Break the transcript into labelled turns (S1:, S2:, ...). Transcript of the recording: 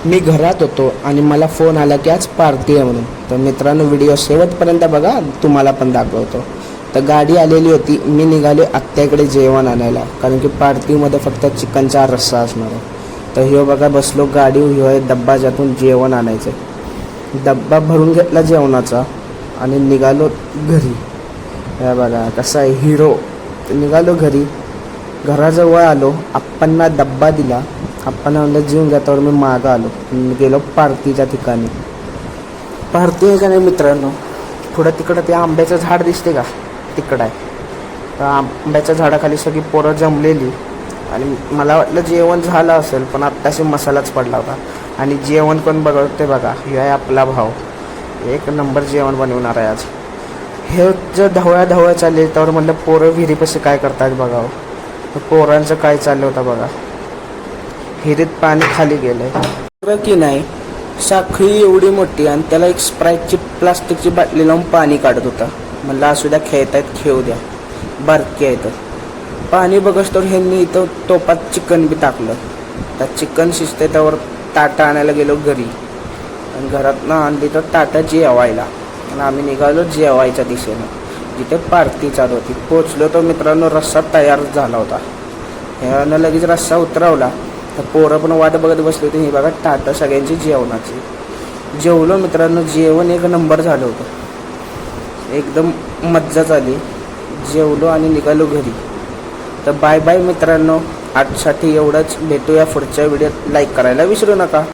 S1: मी घरात होतो आणि मला फोन आला की आज पार्टी आहे म्हणून. तर मित्रांनो व्हिडिओ शेवटपर्यंत बघा, तुम्हाला पण दाखवतो. तर गाडी आलेली होती, मी निघाले आत्याकडे जेवण आणायला, कारण की पार्टीमध्ये फक्त चिकनचा रस्सा असणार आहे. तर ह्यो बघा बसलो गाडी, ह्यो आहे डब्बा ज्यातून जेवण आणायचं. डब्बा भरून घेतला जेवणाचा आणि निघालो घरी. हे बघा कसा आहे हिरो. निघालो घरी, घराजवळ आलो, आप्पांना डब्बा दिला. आप्पांना म्हणलं जेवून घ्या, तर मी मागं आलो. गेलो पार्टीच्या ठिकाणी. पार्टी आहे का नाही मित्रांनो, पुढं तिकडं ते आंब्याचं झाड दिसते का, तिकडं आहे. तर आंब्याच्या झाडाखाली सगळी पोरं जमलेली आणि मला वाटलं जेवण झालं असेल, पण आत्ताशी मसालाच पडला होता. आणि जेवण पण बघते बघा, हे आहे आपला भाव, एक नंबर जेवण बनवणार आहे आज. हे जर ढवळ्या चालले, तर म्हटलं पोरं विहिरीपाशी काय करतात बघावं. तर पोरांचं काय चाललं होतं बघा, विहिरीत पाणी खाली गेलंय की नाही. साखळी एवढी मोठी आणि त्याला एक स्प्राईटची प्लास्टिकची बाटली लावून पाणी काढत होता. म्हणलं असू द्या, खेळतायत खेळू द्या, बारकी आहे तर. पाणी बघस तर ह्यांनी इथं टोपात चिकन बी टाकलं. तर चिकन शिजते त्यावर ताटा आणायला गेलो घरी, आणि घरातनं आणली तर ताटा जेवायला. आणि आम्ही निघालो जेवायच्या दिशेनं, जिथे पार्टी चालू होती. पोचलो तर मित्रांनो रस्सा तयार झाला होता. ह्यानं लगेच रस्सा उतरवला. तर पोरं पण वाट बघत बसली होती. ही बघा ताटं सगळ्यांची जेवणाची. जेवलो मित्रांनो, जेवण एक नंबर झालं होतं, एकदम मज्जाच आली. जेवलो आणि निघालो घरी. तर बाय बाय मित्रांनो, आजसाठी एवढंच. भेटूया पुढच्या व्हिडिओत. लाईक करायला विसरू नका.